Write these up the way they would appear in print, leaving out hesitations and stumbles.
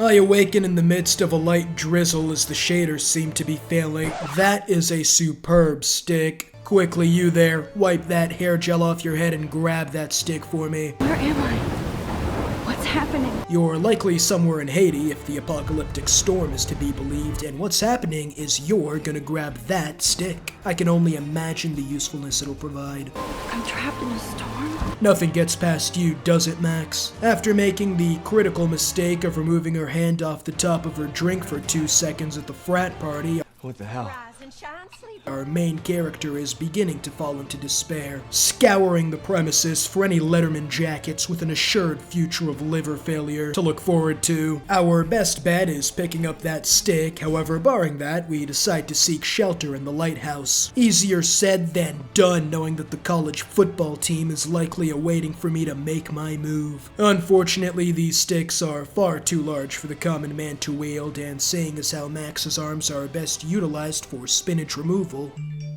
I awaken in the midst of a light drizzle as the shaders seem to be failing. That is a superb stick. Quickly, you there, wipe that hair gel off your head and grab that stick for me. Where am I? What's happening? You're likely somewhere in Haiti if the apocalyptic storm is to be believed, and what's happening is you're gonna grab that stick. I can only imagine the usefulness it'll provide. I'm trapped in a storm? Nothing gets past you, does it, Max? After making the critical mistake of removing her hand off the top of her drink for 2 seconds at the frat party, What the hell? our main character is beginning to fall into despair, scouring the premises for any Letterman jackets with an assured future of liver failure to look forward to. Our best bet is picking up that stick, however, barring that, we decide to seek shelter in the lighthouse. Easier said than done, knowing that the college football team is likely awaiting for me to make my move. Unfortunately, these sticks are far too large for the common man to wield, and seeing as how Max's arms are best utilized for spinach removal,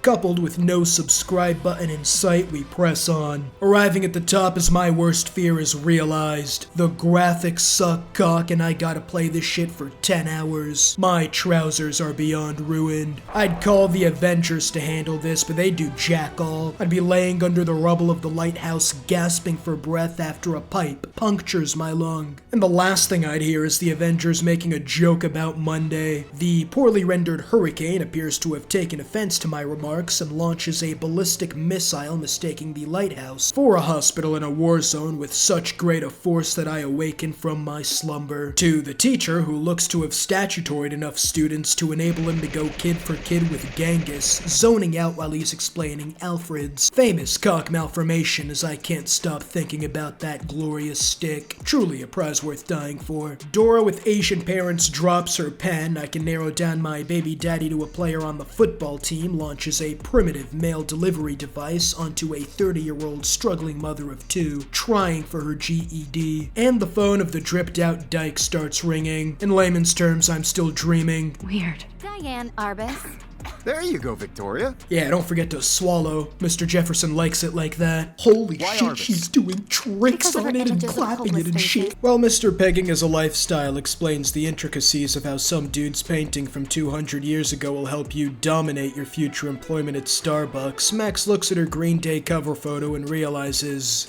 coupled with no subscribe button in sight, we press on. Arriving at the top as my worst fear is realized. The graphics suck cock and I gotta play this shit for 10 hours. My trousers are beyond ruined. I'd call the Avengers to handle this, but they do jack all. I'd be laying under the rubble of the lighthouse gasping for breath after a pipe punctures my lung. And the last thing I'd hear is the Avengers making a joke about Monday. The poorly rendered hurricane appears to have taken offense to my remarks and launches a ballistic missile mistaking the lighthouse for a hospital in a war zone with such great a force that I awaken from my slumber. To the teacher, who looks to have statutoried enough students to enable him to go kid for kid with Genghis, zoning out while he's explaining Alfred's famous cock malformation as I can't stop thinking about that glorious stick. Truly a prize worth dying for. Dora with Asian parents drops her pen. I can narrow down my baby daddy to a player on the football team, launches a primitive mail delivery device onto a 30-year-old struggling mother of 2 trying for her GED, and the phone of the dripped out dyke starts ringing. In layman's terms, I'm still dreaming. Weird. Diane Arbus. There you go, Victoria. Yeah, don't forget to swallow. Mr. Jefferson likes it like that. Holy Why shit, Arbus? she's doing tricks Because of on her it and images of clapping it homeless and shit. faces. While Mr. Pegging as a lifestyle explains the intricacies of how some dude's painting from 200 years ago will help you dominate your future employment at Starbucks, Max looks at her Green Day cover photo and realizes,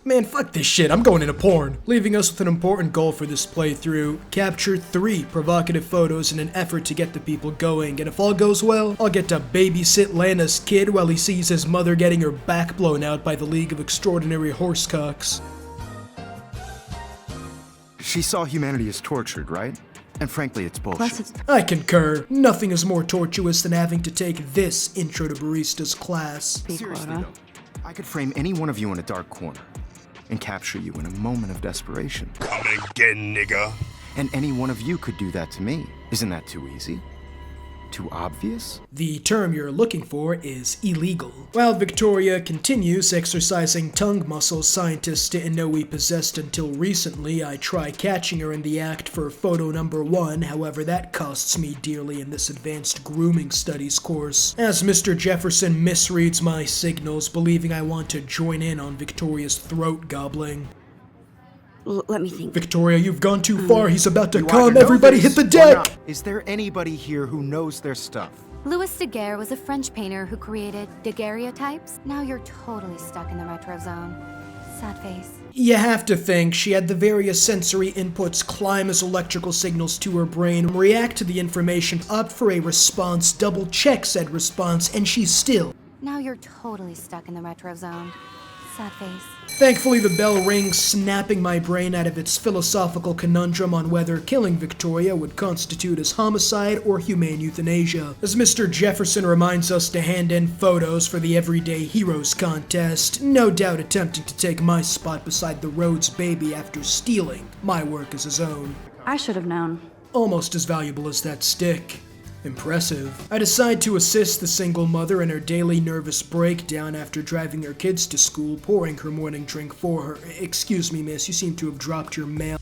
man, fuck this shit, I'm going into porn. Leaving us with an important goal for this playthrough. Capture 3 provocative photos in an effort to get the people going, and if all goes well, I'll get to babysit Lana's kid while he sees his mother getting her back blown out by the League of Extraordinary Horsecocks. She saw humanity as tortured, right? And frankly, it's bullshit. Plus, it's I concur. Nothing is more tortuous than having to take this Intro to Baristas class. Seriously, quota. though, I could frame any one of you in a dark corner and capture you in a moment of desperation. Come again, nigga. And any one of you could do that to me. Isn't that too easy? Too obvious? The term you're looking for is illegal. While Victoria continues exercising tongue muscles scientists didn't know we possessed until recently, I try catching her in the act for photo number 1, however that costs me dearly in this advanced grooming studies course, as Mr. Jefferson misreads my signals, believing I want to join in on Victoria's throat gobbling. let me think. Victoria, you've gone too far, he's about to You come, either know everybody this hit the or deck! not. Is there anybody here who knows their stuff? Louis Daguerre was a French painter who created daguerreotypes. Now you're totally stuck in the retro zone. Sad face. You have to think she had the various sensory inputs climb as electrical signals to her brain, react to the information, opt for a response, double check said response, and she's still. Now you're totally stuck in the retro zone. Sad face. Thankfully, the bell rings, snapping my brain out of its philosophical conundrum on whether killing Victoria would constitute as homicide or humane euthanasia. As Mr. Jefferson reminds us to hand in photos for the Everyday Heroes contest, no doubt attempting to take my spot beside the Rhodes baby after stealing my work as his own. I should have known. Almost as valuable as that stick. Impressive. I decide to assist the single mother in her daily nervous breakdown after driving her kids to school, pouring her morning drink for her. Excuse me, miss, you seem to have dropped your mail.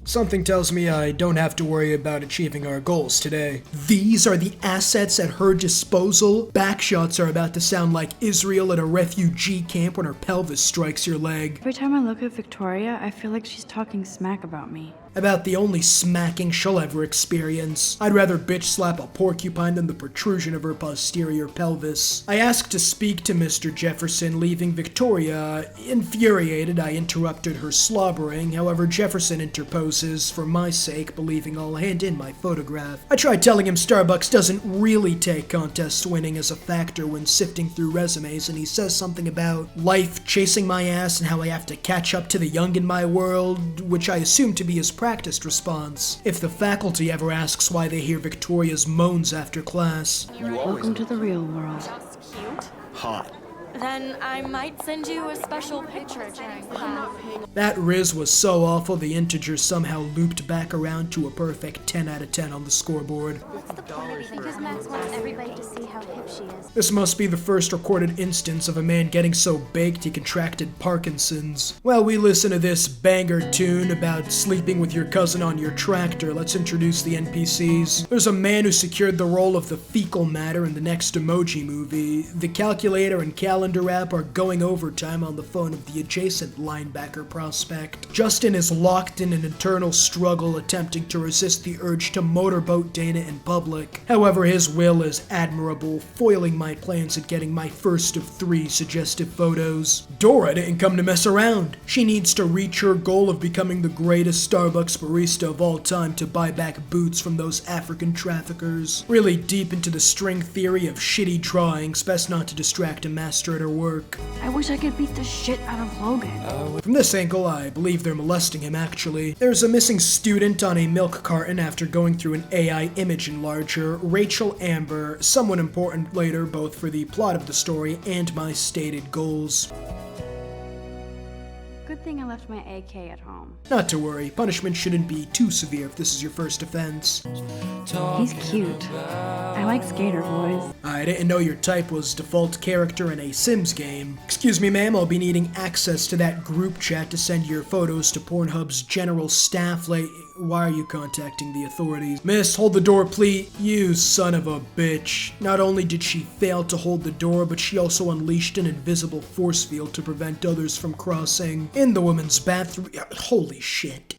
Something tells me I don't have to worry about achieving our goals today. These are the assets at her disposal. Backshots are about to sound like Israel at a refugee camp when her pelvis strikes your leg. Every time I look at Victoria, I feel like she's talking smack about me. About the only smacking she'll ever experience. I'd rather bitch slap a porcupine than the protrusion of her posterior pelvis. I asked to speak to Mr. Jefferson, leaving Victoria. Infuriated, I interrupted her slobbering. However, Jefferson interposes, for my sake, believing I'll hand in my photograph. I tried telling him Starbucks doesn't really take contest winning as a factor when sifting through resumes, and he says something about life chasing my ass and how I have to catch up to the young in my world, which I assume to be his practiced response. If the faculty ever asks why they hear Victoria's moans after class. Welcome to the real world. Just cute. Hot. Then I might send you a special picture during class. That Riz was so awful the integers somehow looped back around to a perfect 10 out of 10 on the scoreboard. Because Max wants everybody to see how hip she is. This must be the first recorded instance of a man getting so baked he contracted Parkinson's. While we listen to this banger tune about sleeping with your cousin on your tractor, let's introduce the NPCs. There's a man who secured the role of the fecal matter in the next Emoji Movie. The calculator and calendar app are going overtime on the phone of the adjacent linebacker prospect. Justin is locked in an internal struggle attempting to resist the urge to motorboat Dana in public. However, his will is admirable, foiling my plans at getting my first of 3 suggestive photos. Dora didn't come to mess around. She needs to reach her goal of becoming the greatest Starbucks barista of all time to buy back boots from those African traffickers. Really deep into the string theory of shitty drawings, best not to distract a master at her work. I wish I could beat the shit out of Logan. From this angle, I believe they're molesting him actually. There's a missing student on a milk carton after going through an AI image enlarger. Rachel Amber, someone important later both for the plot of the story and my stated goals. Good thing I left my AK at home. Not to worry, punishment shouldn't be too severe if this is your first offense. He's cute. I like skater boys. I didn't know your type was default character in a Sims game. Excuse me, ma'am, I'll be needing access to that group chat to send your photos to Pornhub's general staff Why are you contacting the authorities? Miss, hold the door, please. You son of a bitch. Not only did she fail to hold the door, but she also unleashed an invisible force field to prevent others from crossing. In the women's bathroom. Holy shit.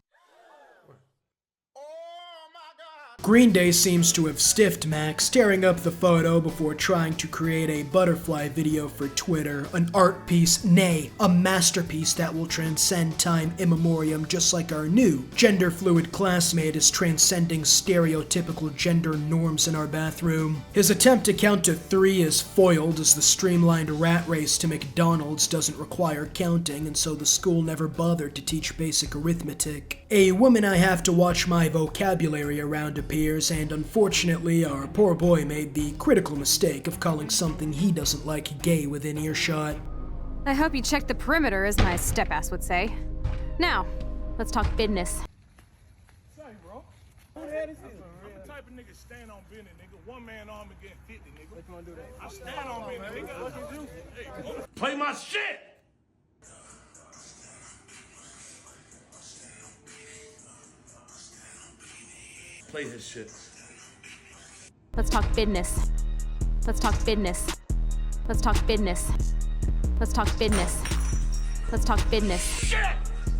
Green Day seems to have stiffed Max, tearing up the photo before trying to create a butterfly video for Twitter. An art piece, nay, a masterpiece that will transcend time immemorium, just like our new gender-fluid classmate is transcending stereotypical gender norms in our bathroom. His attempt to count to 3 is foiled as the streamlined rat race to McDonald's doesn't require counting, and so the school never bothered to teach basic arithmetic. A woman I have to watch my vocabulary around appears, and unfortunately our poor boy made the critical mistake of calling something he doesn't like gay within earshot. I hope you checked the perimeter, as my step-ass would say. Now, let's talk business. Say, bro. Who the hell is this? I'm the type of nigga stand on business, nigga. One man arm against 50, nigga. What you wanna do that? I stand on business, nigga. What you do? Hey, play my shit! Play his shit. Let's talk business. Let's talk business. Let's talk business. Let's talk business. Let's talk business. Shit!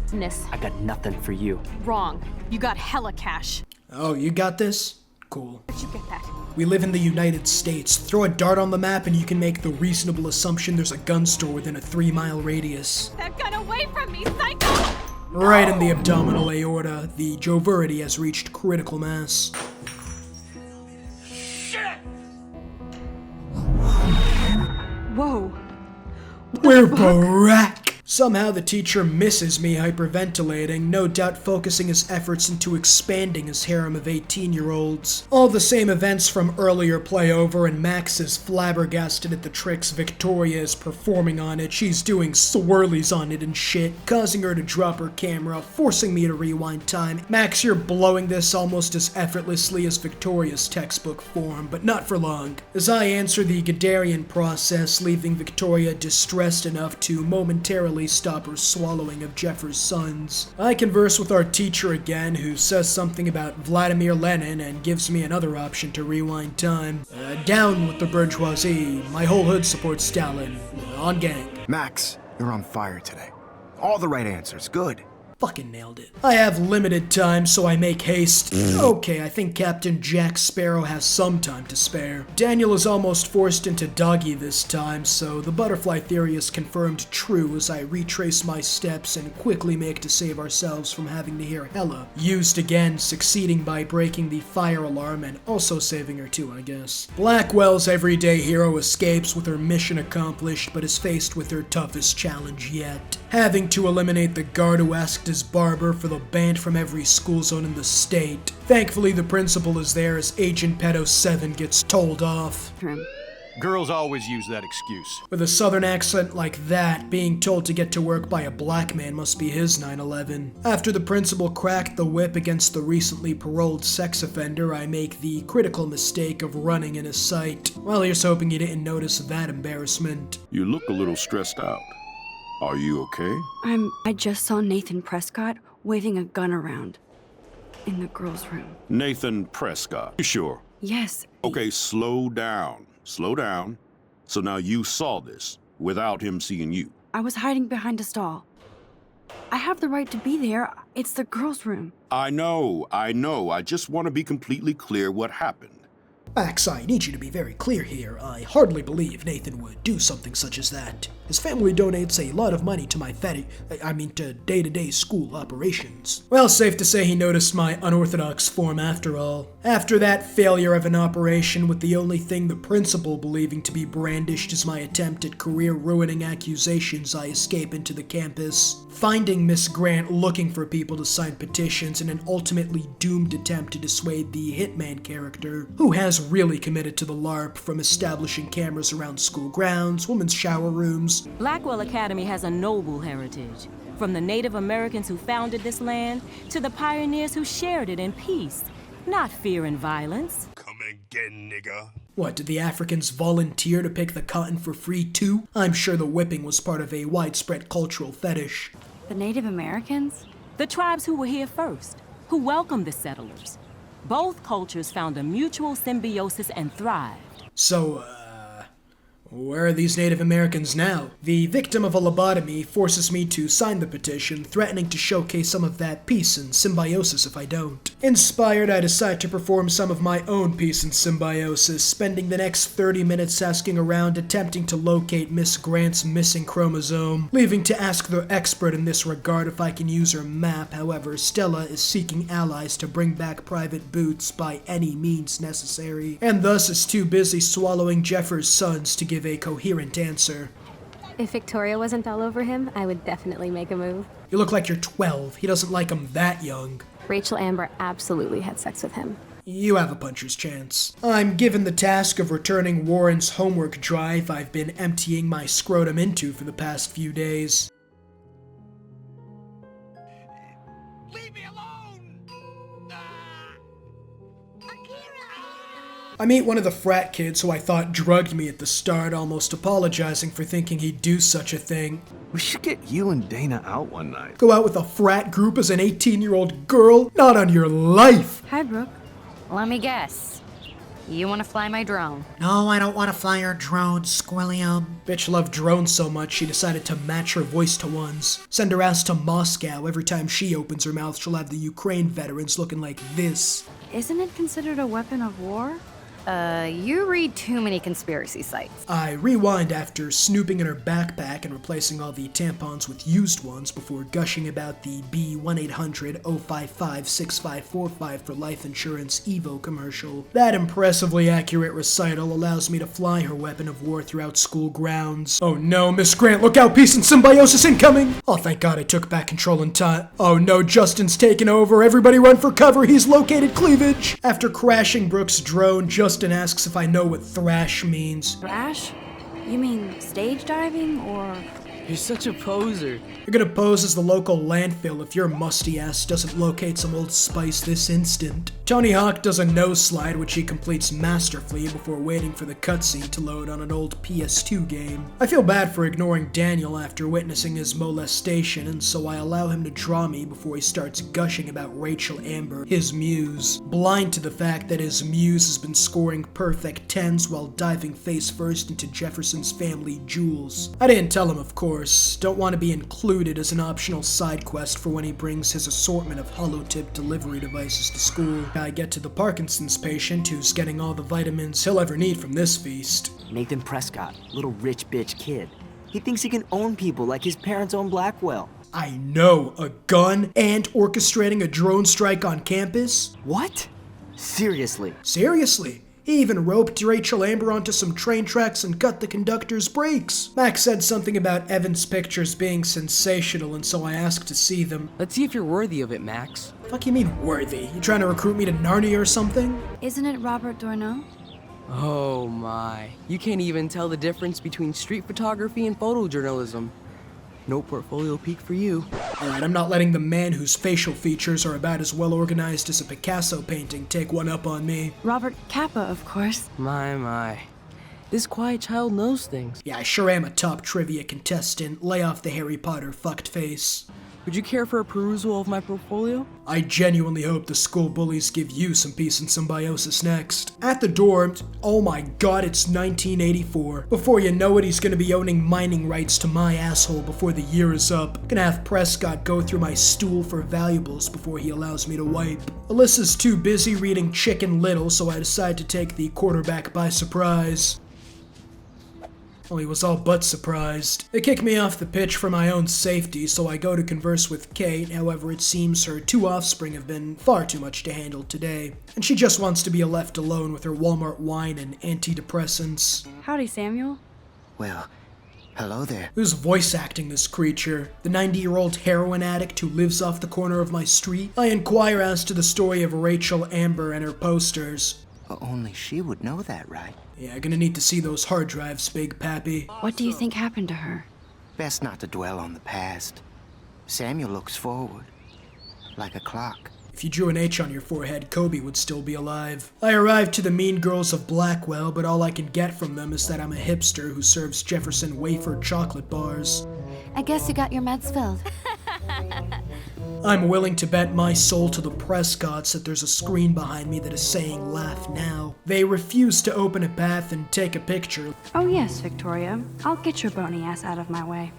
Business. I got nothing for you. Wrong. You got hella cash. Oh, you got this? Cool. Where'd you get that? We live in the United States. Throw a dart on the map and you can make the reasonable assumption there's a gun store within a 3-mile radius. That gun away from me, psycho! Right in the abdominal aorta, the Joverity has reached critical mass. Shit! Whoa. We're Barack! Somehow the teacher misses me hyperventilating, no doubt focusing his efforts into expanding his harem of 18-year-olds. All the same events from earlier play over, and Max is flabbergasted at the tricks Victoria is performing on it. She's doing swirlies on it and shit, causing her to drop her camera, forcing me to rewind time. Max, you're blowing this almost as effortlessly as Victoria's textbook form, but not for long. As I answer the Gadarian process, leaving Victoria distressed enough to momentarily stop her swallowing of Jeffers' sons. I converse with our teacher again, who says something about Vladimir Lenin and gives me another option to rewind time. Down with the bourgeoisie. My whole hood supports Stalin. On gang. Max, you're on fire today. All the right answers, good. Fucking nailed it. I have limited time, so I make haste. Okay, I think Captain Jack Sparrow has some time to spare. Daniel is almost forced into doggy this time, so the butterfly theory is confirmed true as I retrace my steps and quickly make to save ourselves from having to hear Hella used again, succeeding by breaking the fire alarm and also saving her too, I guess. Blackwell's everyday hero escapes with her mission accomplished, but is faced with her toughest challenge yet. Having to eliminate the guard who asked his barber for the banned from every school zone in the state. Thankfully, the principal is there as Agent Pedo 7 gets told off. Girls always use that excuse. With a southern accent like that, being told to get to work by a black man must be his 9/11. After the principal cracked the whip against the recently paroled sex offender, I make the critical mistake of running in his sight. Well, here's hoping you didn't notice that embarrassment. You look a little stressed out. Are you okay? I just saw Nathan Prescott waving a gun around in the girls' room. Nathan Prescott. You sure? Yes. Okay, slow down. Slow down. So now you saw this without him seeing you. I was hiding behind a stall. I have the right to be there. It's the girls' room. I know. I just want to be completely clear what happened. Max, I need you to be very clear here. I hardly believe Nathan would do something such as that. His family donates a lot of money to my to day-to-day school operations. Well, safe to say he noticed my unorthodox form after all. After that failure of an operation with the only thing the principal believing to be brandished as my attempt at career-ruining accusations, I escape into the campus, finding Miss Grant looking for people to sign petitions in an ultimately doomed attempt to dissuade the Hitman character, who has really committed to the LARP, from establishing cameras around school grounds, women's shower rooms. Blackwell Academy has a noble heritage, from the Native Americans who founded this land to the pioneers who shared it in peace, not fear and violence. Come again, nigga. What, did the Africans volunteer to pick the cotton for free too? I'm sure the whipping was part of a widespread cultural fetish. The Native Americans? The tribes who were here first, who welcomed the settlers. Both cultures found a mutual symbiosis and thrived. So, where are these Native Americans now? The victim of a lobotomy forces me to sign the petition, threatening to showcase some of that peace and symbiosis if I don't. Inspired, I decide to perform some of my own peace and symbiosis, spending the next 30 minutes asking around, attempting to locate Miss Grant's missing chromosome, leaving to ask the expert in this regard if I can use her map. However, Stella is seeking allies to bring back Private Boots by any means necessary, and thus is too busy swallowing Jeffers' sons to give a coherent answer. If Victoria wasn't all over him, I would definitely make a move. You look like you're 12. He doesn't like him that young. Rachel Amber absolutely had sex with him. You have a puncher's chance. I'm given the task of returning Warren's homework drive I've been emptying my scrotum into for the past few days. Leave me alone! I meet one of the frat kids who I thought drugged me at the start, almost apologizing for thinking he'd do such a thing. We should get you and Dana out one night. Go out with a frat group as an 18-year-old girl? Not on your life! Hi, Brooke. Let me guess. You want to fly my drone? No, I don't want to fly your drone, Squilliam. Bitch loved drones so much she decided to match her voice to one's. Send her ass to Moscow. Every time she opens her mouth, she'll have the Ukraine veterans looking like this. Isn't it considered a weapon of war? You read too many conspiracy sites. I rewind after snooping in her backpack and replacing all the tampons with used ones before gushing about the B1-800-055-6545 for life insurance Evo commercial. That impressively accurate recital allows me to fly her weapon of war throughout school grounds. Oh no, Miss Grant, look out, peace and symbiosis incoming! Oh, thank God I took back control in time. Oh no, Justin's taken over. Everybody run for cover. He's located cleavage. After crashing Brooke's drone, Justin asks if I know what thrash means. Thrash? You mean stage diving, or...? You're such a poser. You're gonna pose as the local landfill if your musty ass doesn't locate some Old Spice this instant. Tony Hawk does a nose slide which he completes masterfully before waiting for the cutscene to load on an old PS2 game. I feel bad for ignoring Daniel after witnessing his molestation, and so I allow him to draw me before he starts gushing about Rachel Amber, his muse, blind to the fact that his muse has been scoring perfect 10s while diving face first into Jefferson's family jewels. I didn't tell him, of course, course, don't want to be included as an optional side quest for when he brings his assortment of holotip delivery devices to school. I get to the Parkinson's patient who's getting all the vitamins he'll ever need from this feast. Nathan Prescott, little rich bitch kid. He thinks he can own people like his parents own Blackwell. I know, a gun and orchestrating a drone strike on campus? What? Seriously? Seriously. He even roped Rachel Amber onto some train tracks and cut the conductor's brakes. Max said something about Evan's pictures being sensational, and so I asked to see them. Let's see if you're worthy of it, Max. Fuck you mean worthy? You trying to recruit me to Narnia or something? Isn't it Robert Doisneau? Oh my. You can't even tell the difference between street photography and photojournalism. No portfolio peak for you. Alright, I'm not letting the man whose facial features are about as well organized as a Picasso painting take one up on me. Robert Capa, of course. My. This quiet child knows things. Yeah, I sure am a top trivia contestant. Lay off the Harry Potter fucked face. Would you care for a perusal of my portfolio? I genuinely hope the school bullies give you some peace and symbiosis next. At the dorm, oh my god, it's 1984. Before you know it, he's gonna be owning mining rights to my asshole before the year is up. Gonna have Prescott go through my stool for valuables before he allows me to wipe. Alyssa's too busy reading Chicken Little, so I decide to take the quarterback by surprise. Well, he was all but surprised. They kick me off the pitch for my own safety, so I go to converse with Kate. However, it seems her 2 offspring have been far too much to handle today, and she just wants to be left alone with her Walmart wine and antidepressants. Howdy, Samuel. Well, hello there. Who's voice acting this creature? The 90-year-old heroin addict who lives off the corner of my street? I inquire as to the story of Rachel Amber and her posters. Only she would know that, right? Yeah, gonna need to see those hard drives, Big Pappy. What do you think happened to her? Best not to dwell on the past. Samuel looks forward, like a clock. If you drew an H on your forehead, Kobe would still be alive. I arrived to the Mean Girls of Blackwell, but all I can get from them is that I'm a hipster who serves Jefferson wafer chocolate bars. I guess you got your meds filled. I'm willing to bet my soul to the Prescotts that there's a screen behind me that is saying laugh now. They refuse to open a path and take a picture. Oh yes, Victoria. I'll get your bony ass out of my way.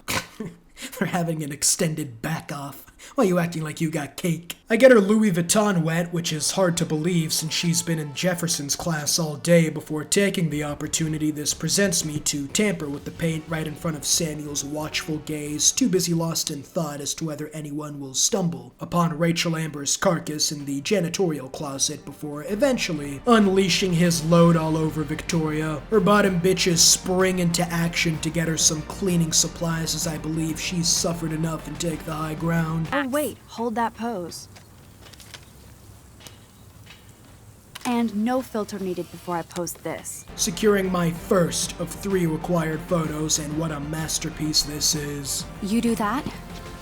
They're having an extended back-off. Why are you acting like you got cake? I get her Louis Vuitton wet, which is hard to believe since she's been in Jefferson's class all day before taking the opportunity this presents me to tamper with the paint right in front of Samuel's watchful gaze, too busy lost in thought as to whether anyone will stumble upon Rachel Amber's carcass in the janitorial closet before eventually unleashing his load all over Victoria. Her bottom bitches spring into action to get her some cleaning supplies as I believe she's suffered enough and take the high ground. Oh wait, hold that pose. And no filter needed before I post this. Securing my first of 3 required photos, and what a masterpiece this is. You do that?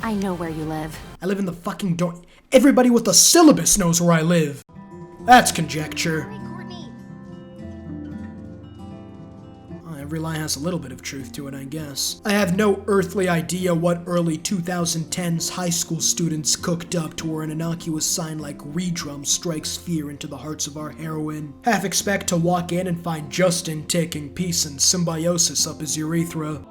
I know where you live. I live in the fucking dorm. Everybody with a syllabus knows where I live. That's conjecture. Every lie has a little bit of truth to it, I guess. I have no earthly idea what early 2010s high school students cooked up to where an innocuous sign like Redrum strikes fear into the hearts of our heroine. Half expect to walk in and find Justin taking peace and symbiosis up his urethra.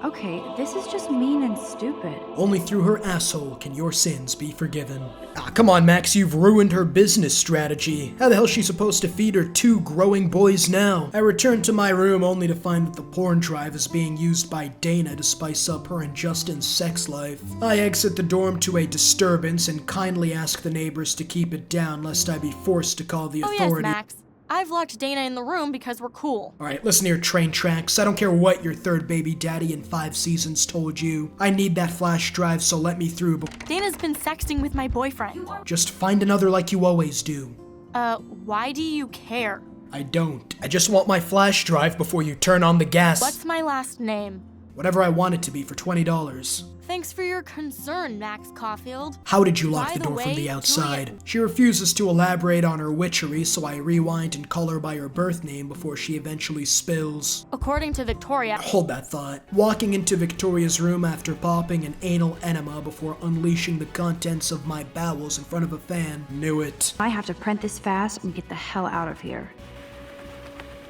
Okay, this is just mean and stupid. Only through her asshole can your sins be forgiven. Ah, come on, Max, you've ruined her business strategy. How the hell is she supposed to feed her 2 growing boys now? I return to my room only to find that the porn drive is being used by Dana to spice up her and Justin's sex life. I exit the dorm to a disturbance and kindly ask the neighbors to keep it down lest I be forced to call the authority. Oh yes, Max. I've locked Dana in the room because we're cool. Alright, listen here, train tracks. I don't care what your 3rd baby daddy in 5 seasons told you. I need that flash drive, so let me through. Dana's been sexting with my boyfriend. Just find another like you always do. Why do you care? I don't. I just want my flash drive before you turn on the gas. What's my last name? Whatever I want it to be for $20. Thanks for your concern, Max Caulfield. How did you lock the door from the outside? She refuses to elaborate on her witchery, so I rewind and call her by her birth name before she eventually spills. According to Victoria... Hold that thought. Walking into Victoria's room after popping an anal enema before unleashing the contents of my bowels in front of a fan. Knew it. I have to print this fast and get the hell out of here.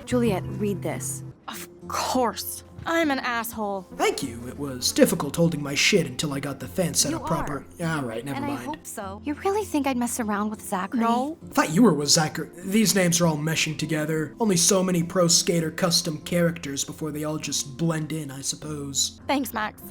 Juliet, read this. Of course. I'm an asshole. Thank you. It was difficult holding my shit until I got the fan set up proper. Alright, never And I mind. hope so. You really think I'd mess around with Zachary? No. Thought you were with Zachary. These names are all meshing together. Only so many pro skater custom characters before they all just blend in, I suppose. Thanks, Max.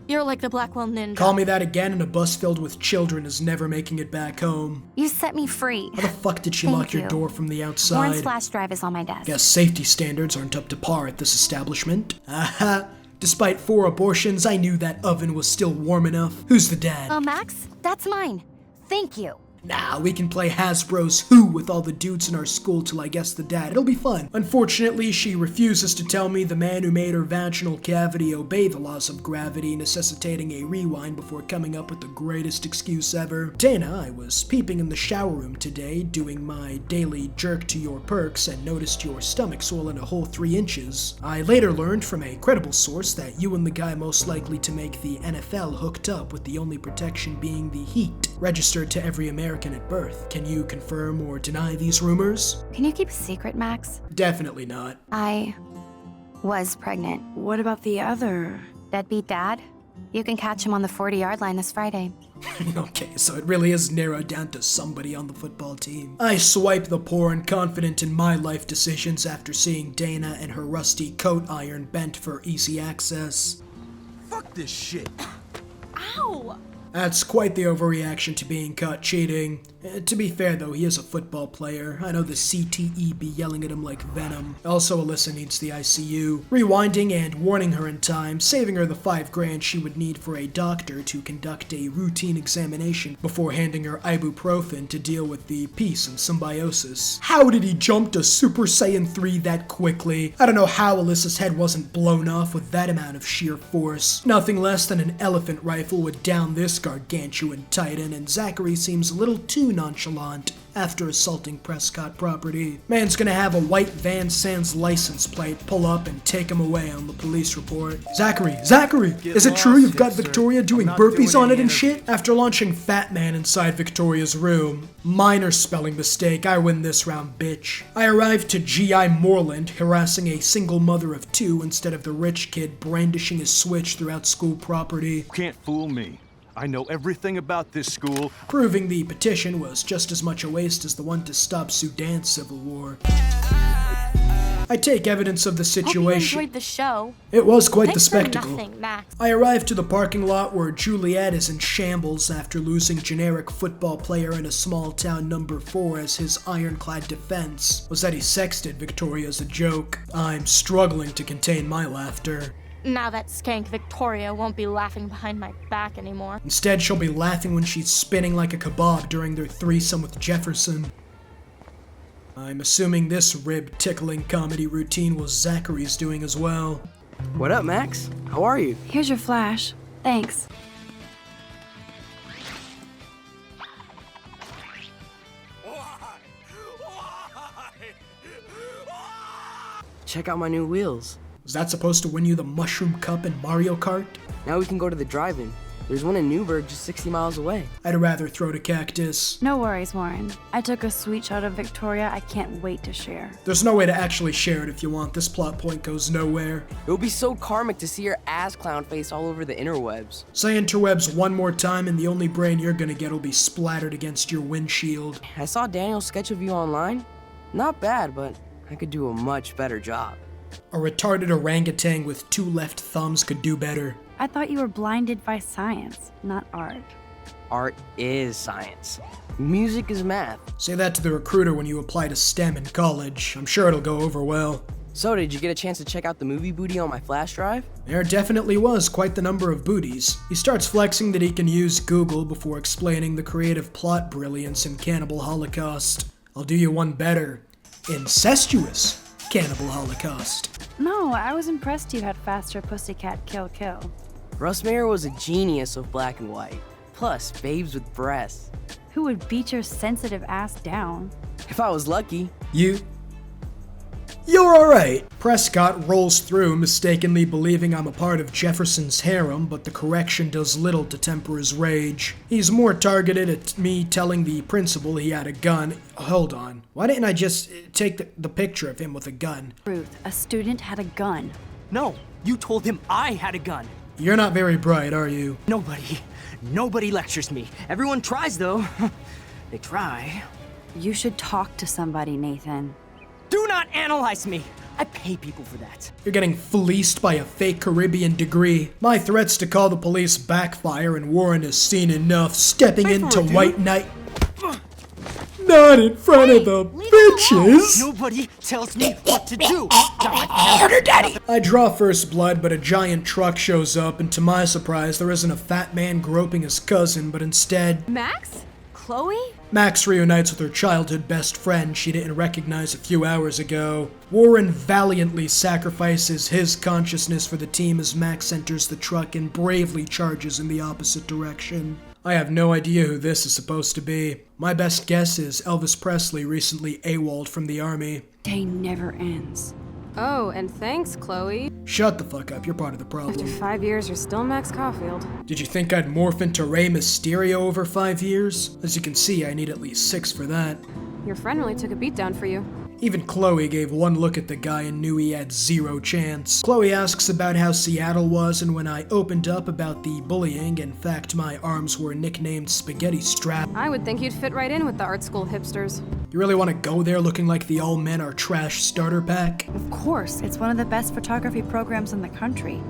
You're like the Blackwell Ninja. Call me that again and a bus filled with children is never making it back home. You set me free. How the fuck did she Thank lock your you. door from the Warren's outside? flash drive is on my desk. Guess safety standards aren't up to par at this establishment. Aha! Despite 4 abortions, I knew that oven was still warm enough. Who's the dad? Max, that's mine. Thank you. Nah, we can play Hasbro's Who with all the dudes in our school till I guess the dad. It'll be fun. Unfortunately, she refuses to tell me the man who made her vaginal cavity obey the laws of gravity, necessitating a rewind before coming up with the greatest excuse ever. Dana, I was peeping in the shower room today, doing my daily jerk to your perks, and noticed your stomach swollen a whole 3 inches. I later learned from a credible source that you and the guy most likely to make the NFL hooked up, with the only protection being the heat, registered to every American at birth. Can you confirm or deny these rumors? Can you keep a secret, Max? Definitely not. I was pregnant. What about the other? Deadbeat dad? You can catch him on the 40-yard line this Friday. Okay, so it really is narrowed down to somebody on the football team. I swipe the poor and confident in my life decisions after seeing Dana and her rusty coat iron bent for easy access. Fuck this shit. Ow! That's quite the overreaction to being caught cheating. To be fair though, he is a football player. I know the CTE be yelling at him like venom. Also, Alyssa needs the ICU. Rewinding and warning her in time, saving her the $5,000 she would need for a doctor to conduct a routine examination before handing her ibuprofen to deal with the peace and symbiosis. How did he jump to Super Saiyan 3 that quickly? I don't know how Alyssa's head wasn't blown off with that amount of sheer force. Nothing less than an elephant rifle would down this gargantuan titan, and Zachary seems a little too nonchalant after assaulting Prescott property. Man's gonna have a white Van Sans license plate pull up and take him away on the police report. Zachary! Is it true you've got Victoria doing burpees on it and shit? After launching Fat Man inside Victoria's room, minor spelling mistake, I win this round, bitch. I arrived to G.I. Moreland harassing a single mother of 2 instead of the rich kid brandishing his switch throughout school property. You can't fool me. I know everything about this school. Proving the petition was just as much a waste as the one to stop Sudan's civil war. I take evidence of the situation. Hope you enjoyed the show. It was quite the Thanks spectacle. For nothing, Max. I arrived to the parking lot where Juliet is in shambles after losing generic football player in a small town number 4 as his ironclad defense was that he sexted Victoria as a joke. I'm struggling to contain my laughter. Now that skank Victoria won't be laughing behind my back anymore. Instead, she'll be laughing when she's spinning like a kebab during their threesome with Jefferson. I'm assuming this rib-tickling comedy routine was Zachary's doing as well. What up, Max? How are you? Here's your flash. Thanks. Check out my new wheels. Was that supposed to win you the Mushroom Cup in Mario Kart? Now we can go to the drive-in. There's one in Newburgh just 60 miles away. I'd rather throw to Cactus. No worries, Warren. I took a sweet shot of Victoria I can't wait to share. There's no way to actually share it if you want. This plot point goes nowhere. It would be so karmic to see your ass clown face all over the interwebs. Say interwebs one more time and the only brain you're gonna get will be splattered against your windshield. I saw Daniel's sketch of you online. Not bad, but I could do a much better job. A retarded orangutan with 2 left thumbs could do better. I thought you were blinded by science, not art. Art is science. Music is math. Say that to the recruiter when you apply to STEM in college. I'm sure it'll go over well. So, did you get a chance to check out the movie booty on my flash drive? There definitely was quite the number of booties. He starts flexing that he can use Google before explaining the creative plot brilliance in Cannibal Holocaust. I'll do you one better. Incestuous Cannibal Holocaust. No, I was impressed you had faster Pussycat Kill Kill. Russ Meyer was a genius of black and white. Plus, babes with breasts. Who would beat your sensitive ass down? If I was lucky. You're alright. Prescott rolls through, mistakenly believing I'm a part of Jefferson's harem, but the correction does little to temper his rage. He's more targeted at me telling the principal he had a gun. Hold on. Why didn't I just take the picture of him with a gun? Ruth, a student had a gun. No, you told him I had a gun. You're not very bright, are you? Nobody lectures me. Everyone tries, though. They try. You should talk to somebody, Nathan. Do not analyze me. I pay people for that. You're getting fleeced by a fake Caribbean degree. My threats to call the police backfire, and Warren has seen enough stepping into White Knight. Not in front of the bitches! Nobody tells me what to do! Harder, Daddy! I draw first blood, but a giant truck shows up, and to my surprise, there isn't a fat man groping his cousin, but instead... Max? Chloe? Max reunites with her childhood best friend she didn't recognize a few hours ago. Warren valiantly sacrifices his consciousness for the team as Max enters the truck and bravely charges in the opposite direction. I have no idea who this is supposed to be. My best guess is Elvis Presley recently AWOL'd from the army. Day never ends. Oh, and thanks, Chloe. Shut the fuck up, you're part of the problem. After 5 years, you're still Max Caulfield. Did you think I'd morph into Rey Mysterio over 5 years? As you can see, I need at least 6 for that. Your friend really took a beat down for you. Even Chloe gave one look at the guy and knew he had zero chance. Chloe asks about how Seattle was, and when I opened up about the bullying, in fact my arms were nicknamed Spaghetti Strap. I would think you'd fit right in with the art school hipsters. You really want to go there looking like the All Men Are Trash starter pack? Of course, it's one of the best photography programs in the country.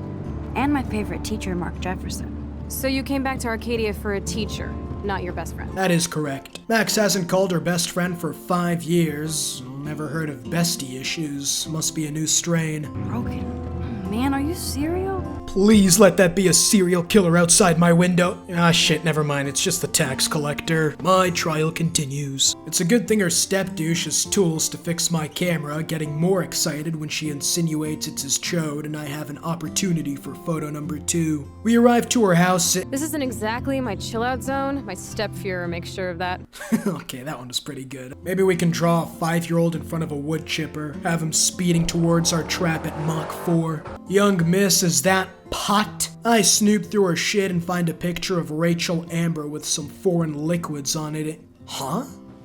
And my favorite teacher, Mark Jefferson. So you came back to Arcadia for a teacher, not your best friend. That is correct. Max hasn't called her best friend for 5 years. Never heard of bestie issues. Must be a new strain. Broken. Man, are you serial? Please let that be a serial killer outside my window. Ah shit, never mind, it's just the tax collector. My trial continues. It's a good thing her step-douche has tools to fix my camera, getting more excited when she insinuates it's his chode and I have an opportunity for photo number 2. We arrive to her house. This isn't exactly my chill-out zone. My step-Fuhrer makes sure of that. Okay, that one was pretty good. Maybe we can draw a 5-year-old in front of a wood chipper, have him speeding towards our trap at Mach 4. Young miss, is that pot? I snoop through her shit and find a picture of Rachel Amber with some foreign liquids on it. Huh?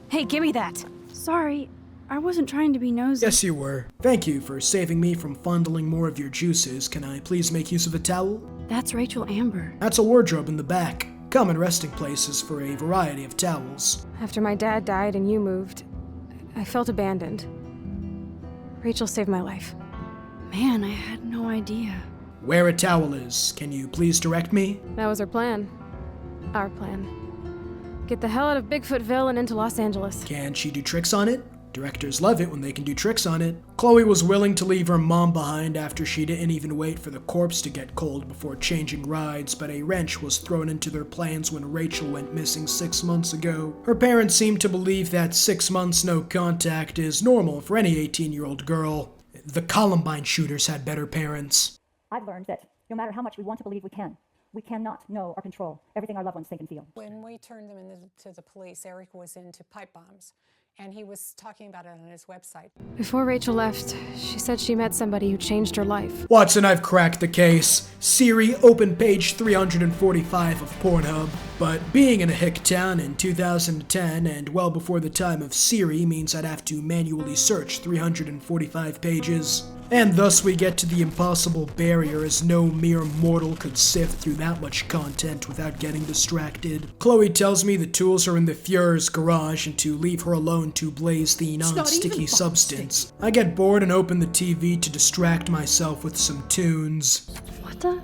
Hey, give me that. Sorry, I wasn't trying to be nosy. Yes, you were. Thank you for saving me from fondling more of your juices. Can I please make use of a towel? That's Rachel Amber. That's a wardrobe in the back. Common resting places for a variety of towels. After my dad died and you moved, I felt abandoned. Rachel saved my life. Man, I had no idea. Where a towel is. Can you please direct me? That was our plan. Our plan. Get the hell out of Bigfootville and into Los Angeles. Can she do tricks on it? Directors love it when they can do tricks on it. Chloe was willing to leave her mom behind after she didn't even wait for the corpse to get cold before changing rides, but a wrench was thrown into their plans when Rachel went missing 6 months ago. Her parents seem to believe that 6 months no contact is normal for any 18-year-old girl. The Columbine shooters had better parents. I've learned that no matter how much we want to believe we cannot know or control everything our loved ones think and feel. When we turned them into the police, Eric was into pipe bombs, and he was talking about it on his website. Before Rachel left, she said she met somebody who changed her life. Watson, I've cracked the case. Siri, open page 345 of Pornhub. But being in a hick town in 2010 and well before the time of Siri means I'd have to manually search 345 pages. And thus we get to the impossible barrier, as no mere mortal could sift through that much content without getting distracted. Chloe tells me the tools are in the Fuhrer's garage and to leave her alone to blaze the non-sticky substance. I get bored and open the TV to distract myself with some tunes. What the?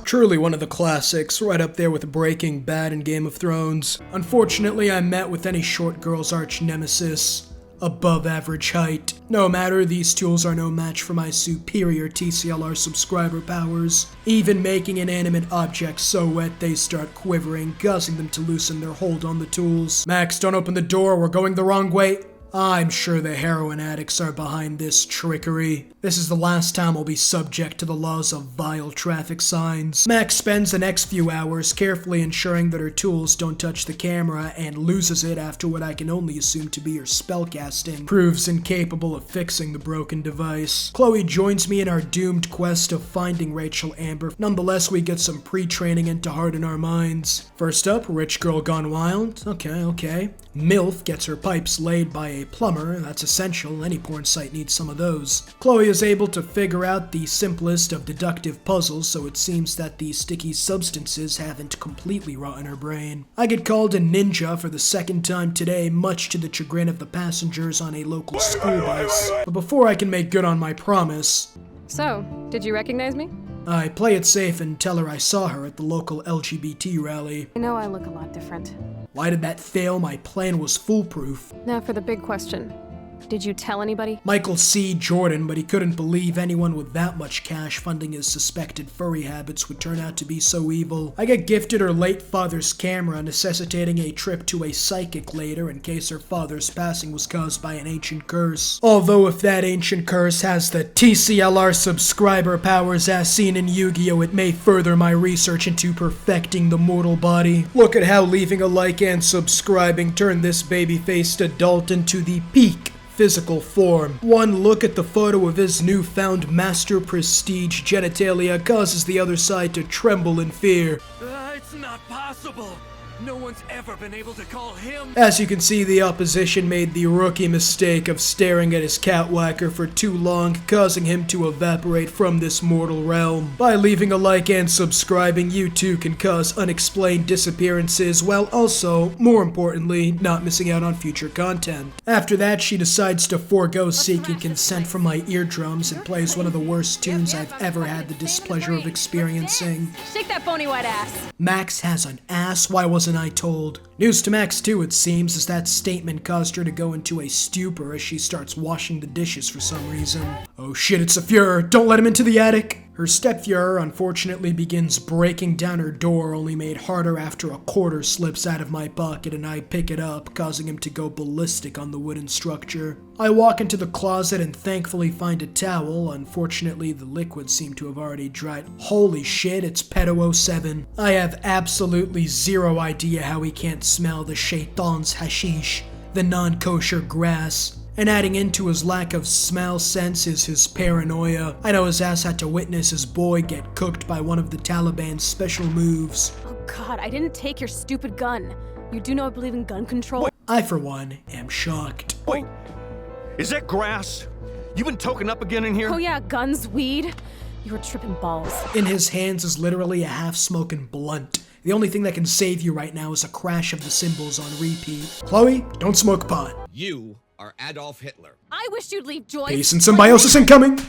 Truly one of the classics, right up there with Breaking Bad and Game of Thrones. Unfortunately, I'm met with any short girl's arch nemesis. Above average height. No matter, these tools are no match for my superior TCLR subscriber powers. Even making inanimate objects so wet they start quivering, causing them to loosen their hold on the tools. Max, don't open the door, we're going the wrong way. I'm sure the heroin addicts are behind this trickery. This is the last time I'll be subject to the laws of vile traffic signs. Max spends the next few hours carefully ensuring that her tools don't touch the camera and loses it after what I can only assume to be her spellcasting proves incapable of fixing the broken device. Chloe joins me in our doomed quest of finding Rachel Amber. Nonetheless, we get some pre-training in to harden our minds. First up, Rich Girl Gone Wild. Okay. MILF gets her pipes laid by a a plumber, that's essential. Any porn site needs some of those. Chloe is able to figure out the simplest of deductive puzzles, so it seems that the sticky substances haven't completely rotten her brain. I get called a ninja for the second time today, much to the chagrin of the passengers on a local school bus. But before I can make good on my promise... So, did you recognize me? I play it safe and tell her I saw her at the local LGBT rally. I know I look a lot different. Why did that fail? My plan was foolproof. Now for the big question. Did you tell anybody? Michael C. Jordan, but he couldn't believe anyone with that much cash funding his suspected furry habits would turn out to be so evil. I get gifted her late father's camera, necessitating a trip to a psychic later in case her father's passing was caused by an ancient curse. Although if that ancient curse has the TCLR subscriber powers as seen in Yu-Gi-Oh! It may further my research into perfecting the mortal body. Look at how leaving a like and subscribing turned this baby-faced adult into the peak physical form. One look at the photo of his newfound master prestige genitalia causes the other side to tremble in fear. It's not possible. No one's ever been able to call him. As you can see, the opposition made the rookie mistake of staring at his catwhacker for too long, causing him to evaporate from this mortal realm. By leaving a like and subscribing, you too can cause unexplained disappearances, while also, more importantly, not missing out on future content. After that, she decides to forego seeking consent from my eardrums and plays one of the worst tunes I've ever had the displeasure of experiencing. Shake that bony white ass. Max has an ass? Why wasn't I told? News to Max too, it seems, as that statement caused her to go into a stupor as she starts washing the dishes for some reason. Oh shit, it's a Fuhrer! Don't let him into the attic! Her step-Fuhrer unfortunately begins breaking down her door, only made harder after a quarter slips out of my pocket and I pick it up, causing him to go ballistic on the wooden structure. I walk into the closet and thankfully find a towel. Unfortunately, the liquid seemed to have already dried. Holy shit, it's Pedo 07. I have absolutely zero idea how he can't smell the shaitan's hashish, the non-kosher grass. And adding into his lack of smell sense is his paranoia. I know his ass had to witness his boy get cooked by one of the Taliban's special moves. Oh god, I didn't take your stupid gun. You do know I believe in gun control? I, for one, am shocked. Wait, is that grass? You been token up again in here? Oh yeah, guns, weed. You were tripping balls. In his hands is literally a half-smoking blunt. The only thing that can save you right now is a crash of the cymbals on repeat. Chloe, don't smoke pot. You are Adolf Hitler. I wish you'd leave, Joyce. Peace and symbiosis incoming!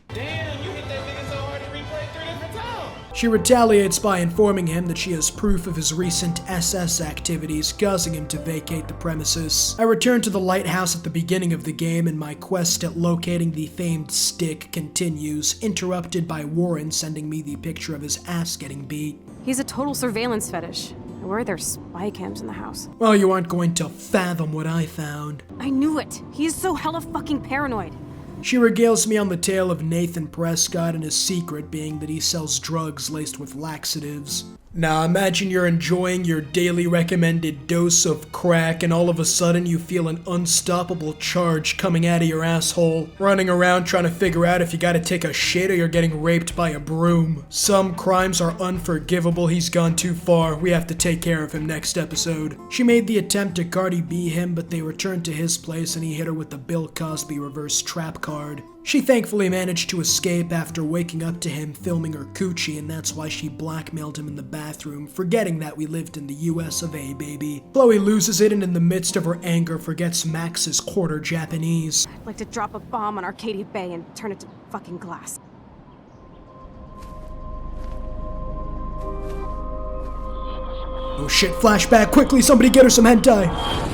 Damn, you hit that nigga so hard to replay 3 different times. She retaliates by informing him that she has proof of his recent SS activities, causing him to vacate the premises. I return to the lighthouse at the beginning of the game, and my quest at locating the famed stick continues, interrupted by Warren sending me the picture of his ass getting beat. He's a total surveillance fetish. Where are there spy cams in the house? Well, you aren't going to fathom what I found. I knew it. He's so hella fucking paranoid. She regales me on the tale of Nathan Prescott and his secret being that he sells drugs laced with laxatives. Now imagine you're enjoying your daily recommended dose of crack and all of a sudden you feel an unstoppable charge coming out of your asshole, running around trying to figure out if you gotta take a shit or you're getting raped by a broom. Some crimes are unforgivable, he's gone too far, we have to take care of him next episode. She made the attempt to Cardi B him, but they returned to his place and he hit her with the Bill Cosby reverse trap card. She thankfully managed to escape after waking up to him filming her coochie, and that's why she blackmailed him in the bathroom, forgetting that we lived in the US of A, baby. Chloe loses it and in the midst of her anger forgets Max is quarter Japanese. I'd like to drop a bomb on Arcadia Bay and turn it to fucking glass. Oh shit, flashback, quickly somebody get her some hentai!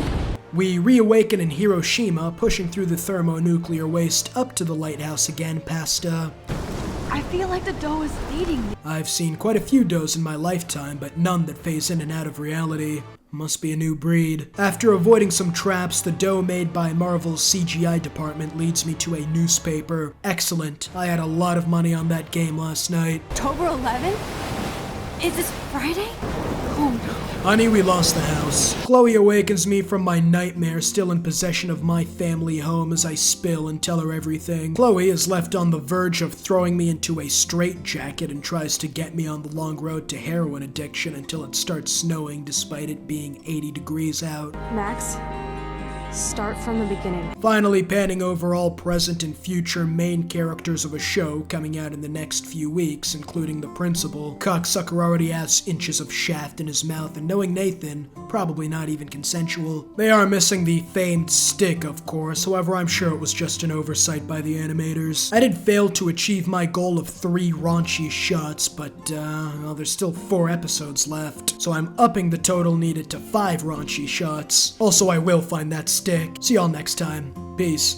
We reawaken in Hiroshima, pushing through the thermonuclear waste up to the lighthouse again past, I feel like the dough is feeding me. I've seen quite a few doughs in my lifetime, but none that phase in and out of reality. Must be a new breed. After avoiding some traps, the dough made by Marvel's CGI department leads me to a newspaper. Excellent. I had a lot of money on that game last night. October 11th? Is this Friday? Oh no. Honey, we lost the house. Chloe awakens me from my nightmare, still in possession of my family home as I spill and tell her everything. Chloe is left on the verge of throwing me into a straitjacket and tries to get me on the long road to heroin addiction until it starts snowing despite it being 80 degrees out. Max, Start from the beginning. Finally, panning over all present and future main characters of a show coming out in the next few weeks, including the principal. Cocksucker already has inches of shaft in his mouth, and knowing Nathan, probably not even consensual. They are missing the famed stick, of course, however I'm sure it was just an oversight by the animators. I did fail to achieve my goal of 3 raunchy shots, but well, there's still 4 episodes left, so I'm upping the total needed to 5 raunchy shots. Also, I will find that stick. See y'all next time. Peace.